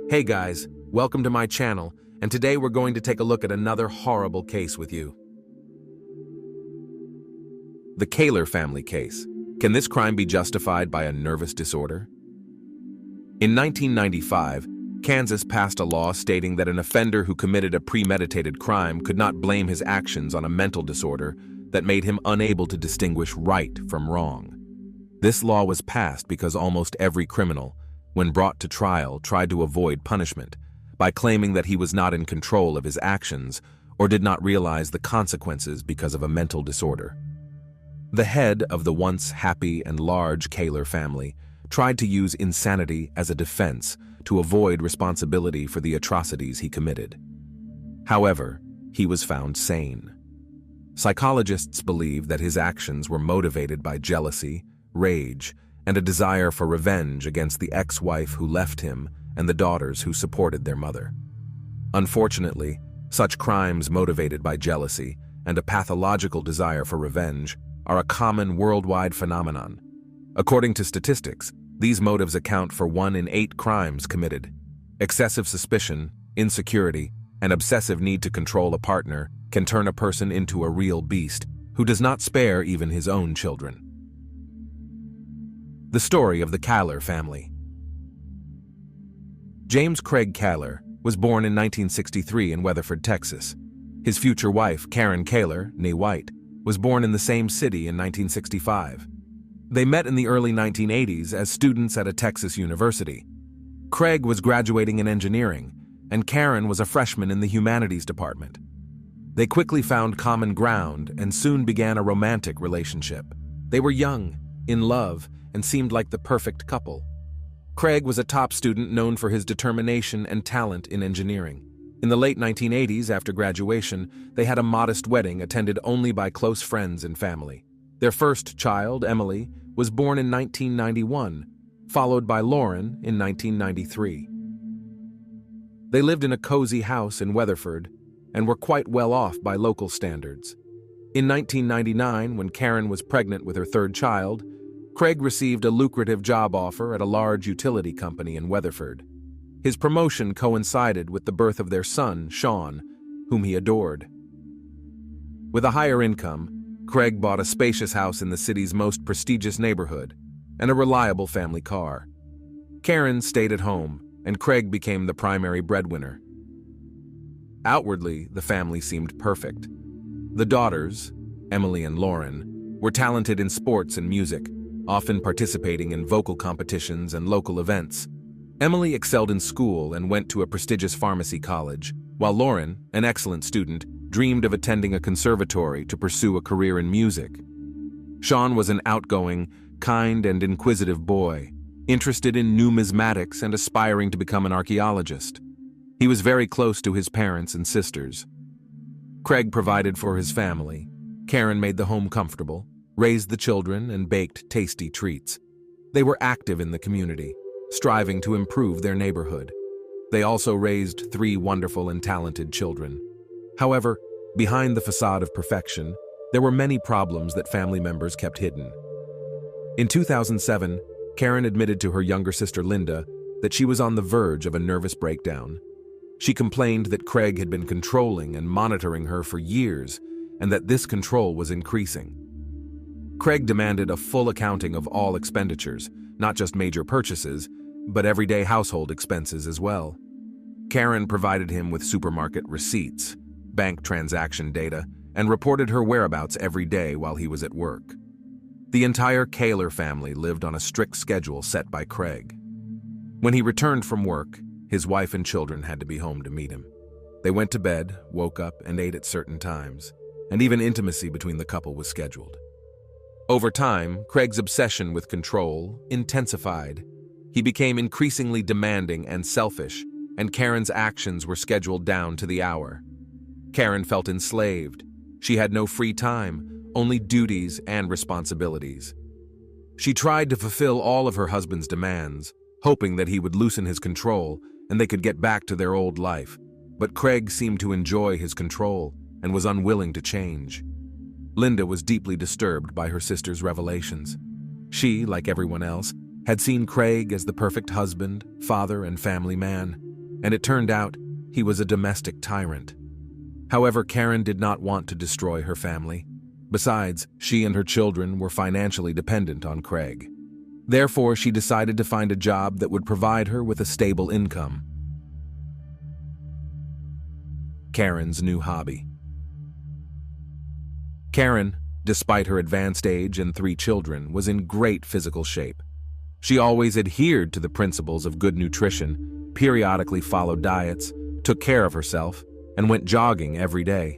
Hey guys, welcome to my channel, and today we're going to take a look at another horrible case with you. The Kahler family case. Can this crime be justified by a nervous disorder? In 1995, Kansas passed a law stating that an offender who committed a premeditated crime could not blame his actions on a mental disorder that made him unable to distinguish right from wrong. This law was passed because almost every criminal, when brought to trial, tried to avoid punishment by claiming that he was not in control of his actions or did not realize the consequences because of a mental disorder. The head of the once happy and large Kahler family tried to use insanity as a defense to avoid responsibility for the atrocities he committed. However, he was found sane. Psychologists believe that his actions were motivated by jealousy, rage, and a desire for revenge against the ex-wife who left him and the daughters who supported their mother. Unfortunately, such crimes motivated by jealousy and a pathological desire for revenge are a common worldwide phenomenon. According to statistics, these motives account for 1 in 8 crimes committed. Excessive suspicion, insecurity, and obsessive need to control a partner can turn a person into a real beast who does not spare even his own children. The story of the Kahler family. James Craig Kahler was born in 1963 in Weatherford, Texas. His future wife, Karen Kahler, née White, was born in the same city in 1965. They met in the early 1980s as students at a Texas university. Craig was graduating in engineering, and Karen was a freshman in the humanities department. They quickly found common ground and soon began a romantic relationship. They were young, in love, and seemed like the perfect couple. Craig was a top student known for his determination and talent in engineering. In the late 1980s, after graduation, they had a modest wedding attended only by close friends and family. Their first child, Emily, was born in 1991, followed by Lauren in 1993. They lived in a cozy house in Weatherford and were quite well off by local standards. In 1999, when Karen was pregnant with her third child, Craig received a lucrative job offer at a large utility company in Weatherford. His promotion coincided with the birth of their son, Sean, whom he adored. With a higher income, Craig bought a spacious house in the city's most prestigious neighborhood and a reliable family car. Karen stayed at home, and Craig became the primary breadwinner. Outwardly, the family seemed perfect. The daughters, Emily and Lauren, were talented in sports and music, often participating in vocal competitions and local events. Emily excelled in school and went to a prestigious pharmacy college, while Lauren, an excellent student, dreamed of attending a conservatory to pursue a career in music. Sean was an outgoing, kind, and inquisitive boy, interested in numismatics and aspiring to become an archaeologist. He was very close to his parents and sisters. Craig provided for his family. Karen made the home comfortable, raised the children, and baked tasty treats. They were active in the community, striving to improve their neighborhood. They also raised 3 wonderful and talented children. However, behind the facade of perfection, there were many problems that family members kept hidden. In 2007, Karen admitted to her younger sister Linda that she was on the verge of a nervous breakdown. She complained that Craig had been controlling and monitoring her for years, and that this control was increasing. Craig demanded a full accounting of all expenditures, not just major purchases, but everyday household expenses as well. Karen provided him with supermarket receipts, bank transaction data, and reported her whereabouts every day while he was at work. The entire Kahler family lived on a strict schedule set by Craig. When he returned from work, his wife and children had to be home to meet him. They went to bed, woke up, and ate at certain times, and even intimacy between the couple was scheduled. Over time, Craig's obsession with control intensified. He became increasingly demanding and selfish, and Karen's actions were scheduled down to the hour. Karen felt enslaved. She had no free time, only duties and responsibilities. She tried to fulfill all of her husband's demands, hoping that he would loosen his control and they could get back to their old life. But Craig seemed to enjoy his control and was unwilling to change. Linda was deeply disturbed by her sister's revelations. She, like everyone else, had seen Craig as the perfect husband, father, and family man. and it turned out he was a domestic tyrant. However, Karen did not want to destroy her family. Besides, she and her children were financially dependent on Craig. Therefore, she decided to find a job that would provide her with a stable income. Karen's new hobby. Karen, despite her advanced age and 3 children, was in great physical shape. She always adhered to the principles of good nutrition, periodically followed diets, took care of herself, and went jogging every day.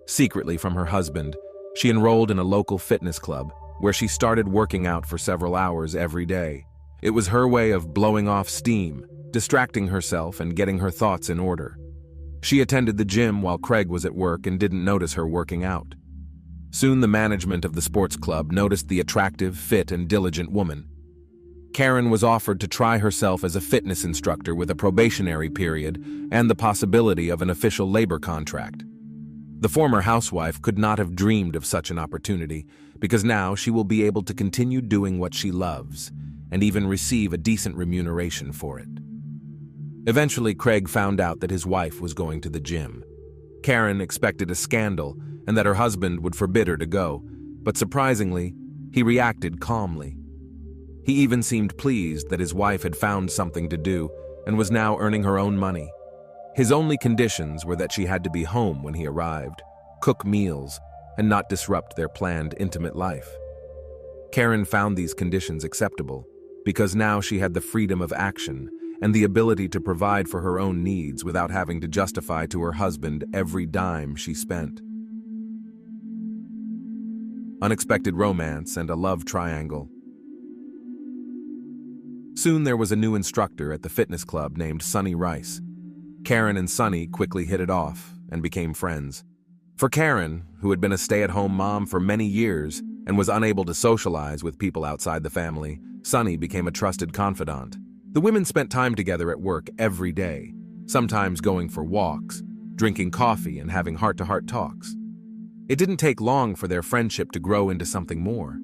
Secretly from her husband, she enrolled in a local fitness club where she started working out for several hours every day. It was her way of blowing off steam, distracting herself and getting her thoughts in order. She attended the gym while Craig was at work and didn't notice her working out. Soon the management of the sports club noticed the attractive, fit, and diligent woman. Karen was offered to try herself as a fitness instructor with a probationary period and the possibility of an official labor contract. The former housewife could not have dreamed of such an opportunity because now she will be able to continue doing what she loves and even receive a decent remuneration for it. Eventually, Craig found out that his wife was going to the gym. Karen expected a scandal and that her husband would forbid her to go, but surprisingly, he reacted calmly. He even seemed pleased that his wife had found something to do and was now earning her own money. His only conditions were that she had to be home when he arrived, cook meals, and not disrupt their planned intimate life. Karen found these conditions acceptable because now she had the freedom of action and the ability to provide for her own needs without having to justify to her husband every dime she spent. Unexpected romance and a love triangle. Soon there was a new instructor at the fitness club named Sunny Rice. Karen and Sunny quickly hit it off and became friends. For Karen, who had been a stay-at-home mom for many years and was unable to socialize with people outside the family, Sunny became a trusted confidant. The women spent time together at work every day, sometimes going for walks, drinking coffee, and having heart-to-heart talks. It didn't take long for their friendship to grow into something more.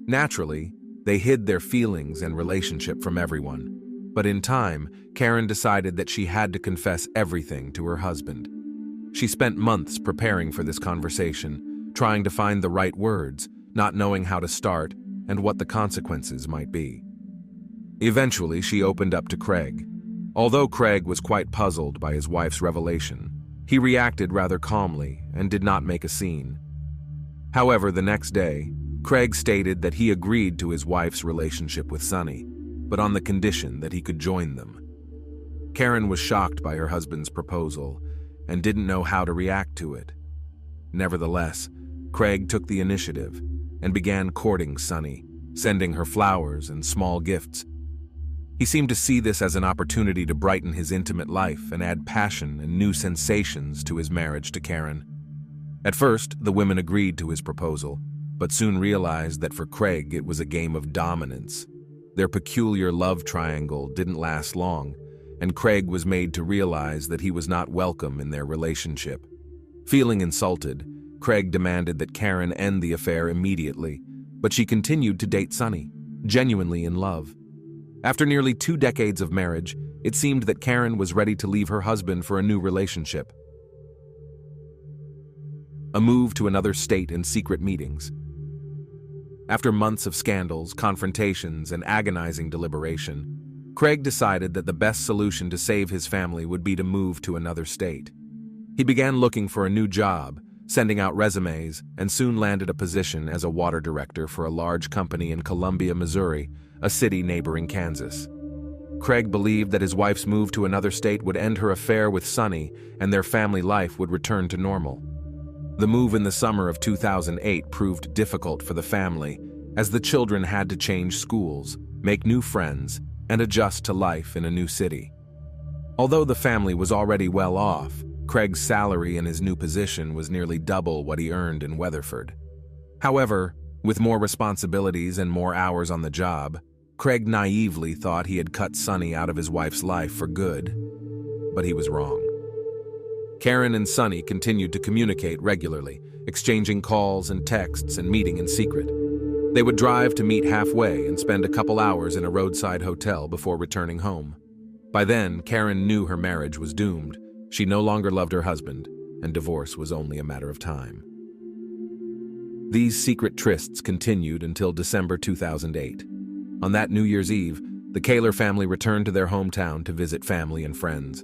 Naturally, they hid their feelings and relationship from everyone. But in time, Karen decided that she had to confess everything to her husband. She spent months preparing for this conversation, trying to find the right words, not knowing how to start and what the consequences might be. Eventually, she opened up to Craig. Although Craig was quite puzzled by his wife's revelation, he reacted rather calmly and did not make a scene. However, the next day, Craig stated that he agreed to his wife's relationship with Sunny, but on the condition that he could join them. Karen was shocked by her husband's proposal and didn't know how to react to it. Nevertheless, Craig took the initiative and began courting Sunny, sending her flowers and small gifts. He seemed to see this as an opportunity to brighten his intimate life and add passion and new sensations to his marriage to Karen. At first, the women agreed to his proposal, but soon realized that for Craig it was a game of dominance. Their peculiar love triangle didn't last long, and Craig was made to realize that he was not welcome in their relationship. Feeling insulted, Craig demanded that Karen end the affair immediately, but she continued to date Sunny, genuinely in love. After nearly 2 decades of marriage, it seemed that Karen was ready to leave her husband for a new relationship. A move to another state and secret meetings. After months of scandals, confrontations, and agonizing deliberation, Craig decided that the best solution to save his family would be to move to another state. He began looking for a new job, sending out resumes, and soon landed a position as a water director for a large company in Columbia, Missouri, a city neighboring Kansas. Craig believed that his wife's move to another state would end her affair with Sunny and their family life would return to normal. The move in the summer of 2008 proved difficult for the family, as the children had to change schools, make new friends, and adjust to life in a new city. Although the family was already well off, Craig's salary in his new position was nearly double what he earned in Weatherford. However, with more responsibilities and more hours on the job, Craig naively thought he had cut Sunny out of his wife's life for good, but he was wrong. Karen and Sunny continued to communicate regularly, exchanging calls and texts and meeting in secret. They would drive to meet halfway and spend a couple hours in a roadside hotel before returning home. By then, Karen knew her marriage was doomed. She no longer loved her husband, and divorce was only a matter of time. These secret trysts continued until December 2008. On that New Year's Eve, the Kahler family returned to their hometown to visit family and friends.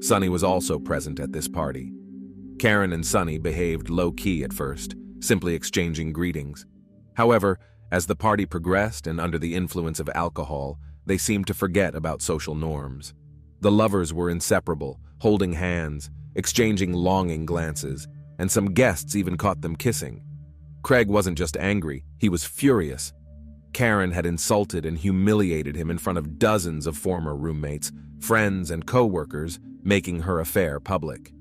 Sonny was also present at this party. Karen and Sonny behaved low-key at first, simply exchanging greetings. However, as the party progressed and under the influence of alcohol, they seemed to forget about social norms. The lovers were inseparable, holding hands, exchanging longing glances, and some guests even caught them kissing. Craig wasn't just angry, he was furious. Karen had insulted and humiliated him in front of dozens of former roommates, friends, and co-workers, making her affair public.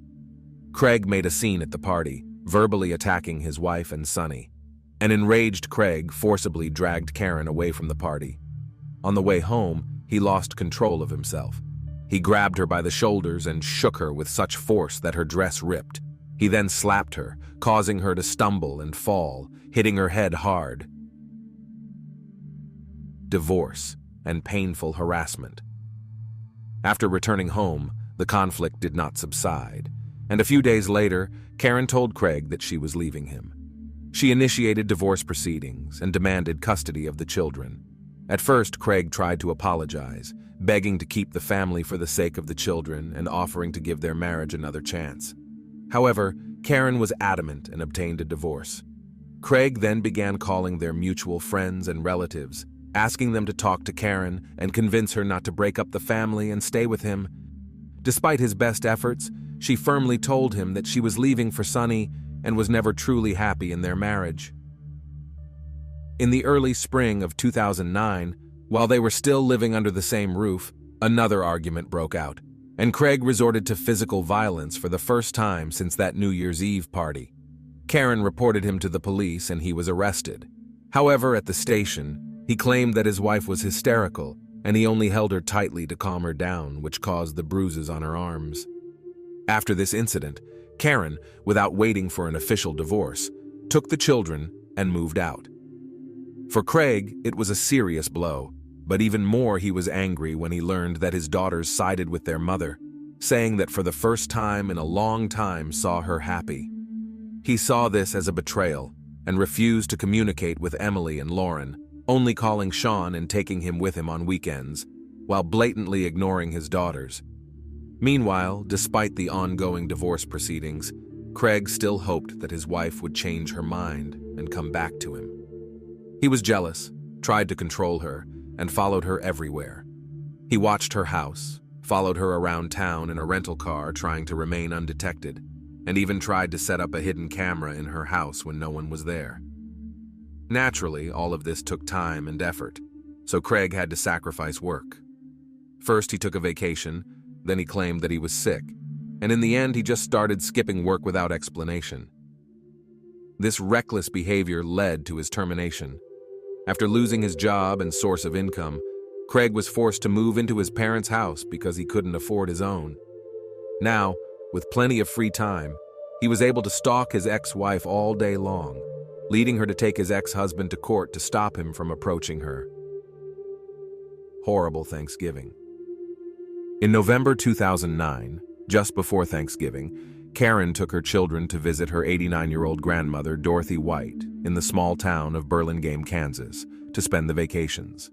Craig made a scene at the party, verbally attacking his wife and Sonny. An enraged Craig forcibly dragged Karen away from the party. On the way home, he lost control of himself. He grabbed her by the shoulders and shook her with such force that her dress ripped. He then slapped her, causing her to stumble and fall, hitting her head hard. Divorce and painful harassment. After returning home, the conflict did not subside, and a few days later, Karen told Craig that she was leaving him. She initiated divorce proceedings and demanded custody of the children. At first, Craig tried to apologize, begging to keep the family for the sake of the children and offering to give their marriage another chance. However, Karen was adamant and obtained a divorce. Craig then began calling their mutual friends and relatives, asking them to talk to Karen and convince her not to break up the family and stay with him. Despite his best efforts, she firmly told him that she was leaving for Sonny and was never truly happy in their marriage. In the early spring of 2009, while they were still living under the same roof, another argument broke out, and Craig resorted to physical violence for the first time since that New Year's Eve party. Karen reported him to the police and he was arrested. However, at the station, he claimed that his wife was hysterical and he only held her tightly to calm her down, which caused the bruises on her arms. After this incident, Karen, without waiting for an official divorce, took the children and moved out. For Craig, it was a serious blow, but even more he was angry when he learned that his daughters sided with their mother, saying that for the first time in a long time saw her happy. He saw this as a betrayal and refused to communicate with Emily and Lauren, only calling Sean and taking him with him on weekends, while blatantly ignoring his daughters. Meanwhile, despite the ongoing divorce proceedings, Craig still hoped that his wife would change her mind and come back to him. He was jealous, tried to control her, and followed her everywhere. He watched her house, followed her around town in a rental car trying to remain undetected, and even tried to set up a hidden camera in her house when no one was there. Naturally, all of this took time and effort, so Craig had to sacrifice work. First, he took a vacation, then he claimed that he was sick, and in the end, he just started skipping work without explanation. This reckless behavior led to his termination. After losing his job and source of income, Craig was forced to move into his parents' house because he couldn't afford his own. Now, with plenty of free time, he was able to stalk his ex-wife all day long, leading her to take his ex-husband to court to stop him from approaching her. Horrible Thanksgiving. In November 2009, just before Thanksgiving, Karen took her children to visit her 89-year-old grandmother, Dorothy White, in the small town of Burlingame, Kansas, to spend the vacations.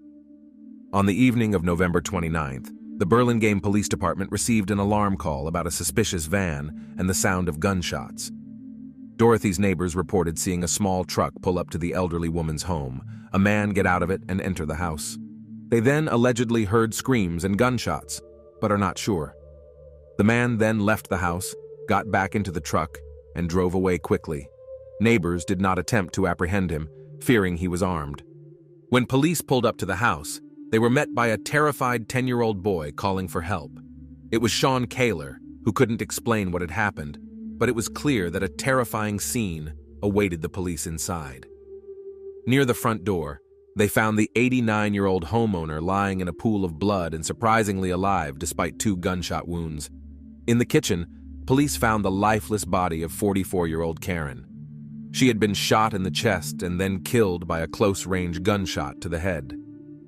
On the evening of November 29th, the Burlingame Police Department received an alarm call about a suspicious van and the sound of gunshots. Dorothy's neighbors reported seeing a small truck pull up to the elderly woman's home, a man get out of it and enter the house. They then allegedly heard screams and gunshots, but are not sure. The man then left the house, got back into the truck, and drove away quickly. Neighbors did not attempt to apprehend him, fearing he was armed. When police pulled up to the house, they were met by a terrified 10-year-old boy calling for help. It was Sean Kahler, who couldn't explain what had happened, but it was clear that a terrifying scene awaited the police inside. Near the front door, they found the 89-year-old homeowner lying in a pool of blood and surprisingly alive despite 2 gunshot wounds. In the kitchen, police found the lifeless body of 44-year-old Karen. She had been shot in the chest and then killed by a close-range gunshot to the head.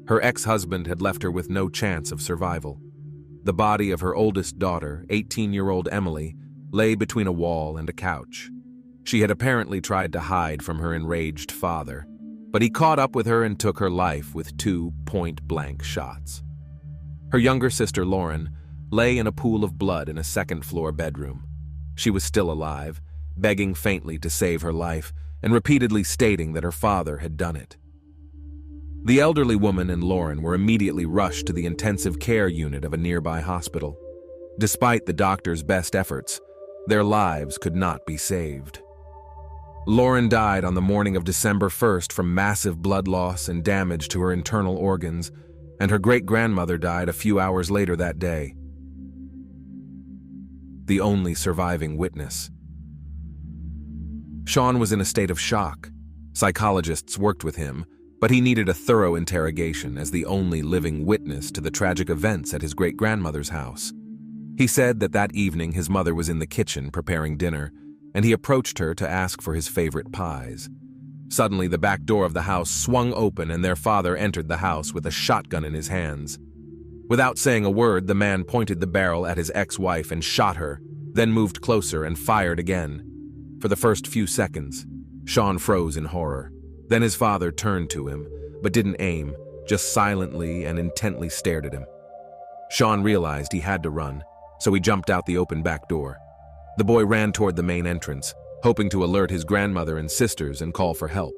Her ex-husband had left her with no chance of survival. The body of her oldest daughter, 18-year-old Emily, lay between a wall and a couch. She had apparently tried to hide from her enraged father, but he caught up with her and took her life with 2 point-blank shots. Her younger sister, Lauren, lay in a pool of blood in a second-floor bedroom. She was still alive, begging faintly to save her life and repeatedly stating that her father had done it. The elderly woman and Lauren were immediately rushed to the intensive care unit of a nearby hospital. Despite the doctor's best efforts, their lives could not be saved. Lauren died on the morning of December 1st from massive blood loss and damage to her internal organs, and her great-grandmother died a few hours later that day. The only surviving witness. Sean was in a state of shock. Psychologists worked with him, but he needed a thorough interrogation as the only living witness to the tragic events at his great-grandmother's house. He said that evening his mother was in the kitchen preparing dinner, and he approached her to ask for his favorite pies. Suddenly, the back door of the house swung open and their father entered the house with a shotgun in his hands. Without saying a word, the man pointed the barrel at his ex-wife and shot her, then moved closer and fired again. For the first few seconds, Sean froze in horror. Then his father turned to him, but didn't aim, just silently and intently stared at him. Sean realized he had to run, so he jumped out the open back door. The boy ran toward the main entrance, hoping to alert his grandmother and sisters and call for help.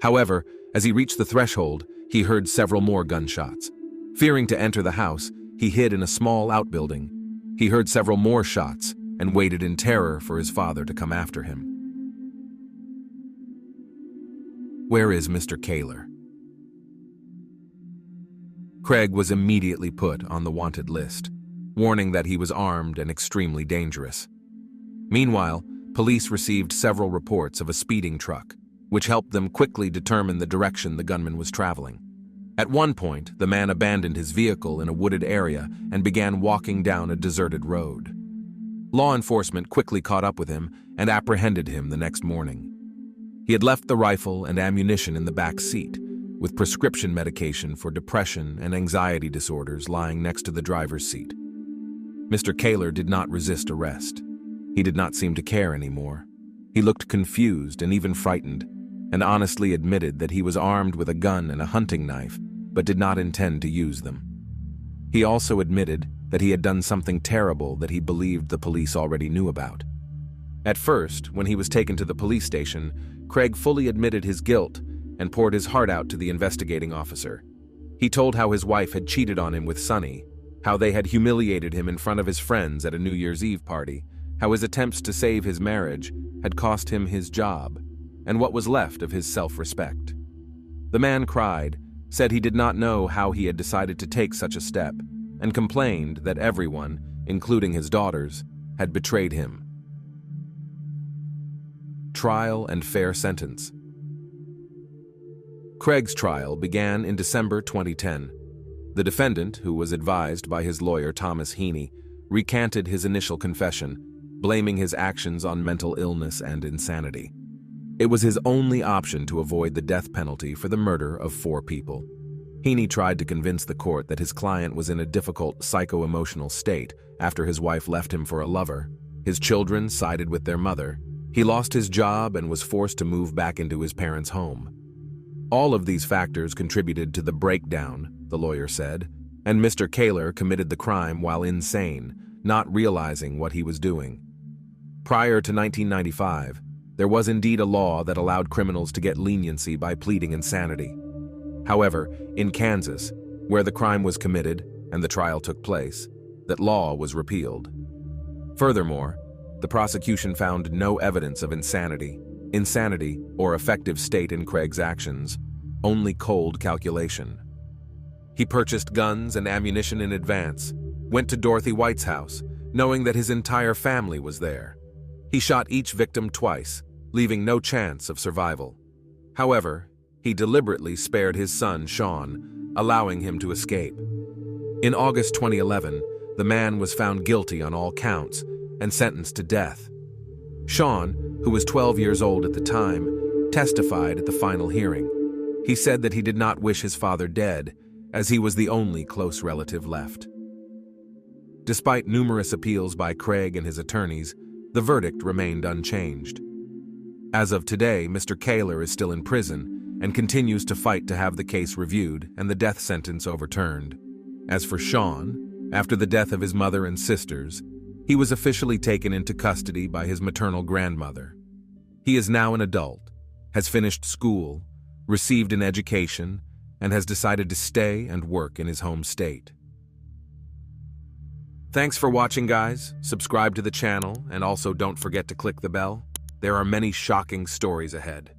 However, as he reached the threshold, he heard several more gunshots. Fearing to enter the house, he hid in a small outbuilding. He heard several more shots and waited in terror for his father to come after him. Where is Mr. Kahler? Craig was immediately put on the wanted list, warning that he was armed and extremely dangerous. Meanwhile, police received several reports of a speeding truck, which helped them quickly determine the direction the gunman was traveling. At one point, the man abandoned his vehicle in a wooded area and began walking down a deserted road. Law enforcement quickly caught up with him and apprehended him the next morning. He had left the rifle and ammunition in the back seat, with prescription medication for depression and anxiety disorders lying next to the driver's seat. Mr. Kahler did not resist arrest. He did not seem to care anymore. He looked confused and even frightened, and honestly admitted that he was armed with a gun and a hunting knife, but did not intend to use them. He also admitted that he had done something terrible that he believed the police already knew about. At first, when he was taken to the police station, Craig fully admitted his guilt and poured his heart out to the investigating officer. He told how his wife had cheated on him with Sonny, how they had humiliated him in front of his friends at a New Year's Eve party, how his attempts to save his marriage had cost him his job, and what was left of his self-respect. The man cried, said he did not know how he had decided to take such a step, and complained that everyone, including his daughters, had betrayed him. Trial and fair sentence. Craig's trial began in December 2010. The defendant, who was advised by his lawyer Thomas Heaney, recanted his initial confession, blaming his actions on mental illness and insanity. It was his only option to avoid the death penalty for the murder of 4 people. Heaney tried to convince the court that his client was in a difficult psycho-emotional state after his wife left him for a lover. His children sided with their mother. He lost his job and was forced to move back into his parents' home. All of these factors contributed to the breakdown, the lawyer said, and Mr. Kahler committed the crime while insane, not realizing what he was doing. Prior to 1995, there was indeed a law that allowed criminals to get leniency by pleading insanity. However, in Kansas, where the crime was committed and the trial took place, that law was repealed. Furthermore, the prosecution found no evidence of insanity, or affective state in Craig's actions, only cold calculation. He purchased guns and ammunition in advance, went to Dorothy White's house, knowing that his entire family was there. He shot each victim twice, leaving no chance of survival. However, he deliberately spared his son, Sean, allowing him to escape. In August 2011, the man was found guilty on all counts and sentenced to death. Sean, who was 12 years old at the time, testified at the final hearing. He said that he did not wish his father dead, as he was the only close relative left. Despite numerous appeals by Craig and his attorneys, the verdict remained unchanged. As of today, Mr. Kahler is still in prison and continues to fight to have the case reviewed and the death sentence overturned. As for Sean, after the death of his mother and sisters, he was officially taken into custody by his maternal grandmother. He is now an adult, has finished school, received an education, and has decided to stay and work in his home state. Thanks for watching, guys. Subscribe to the channel, and also don't forget to click the bell. There are many shocking stories ahead.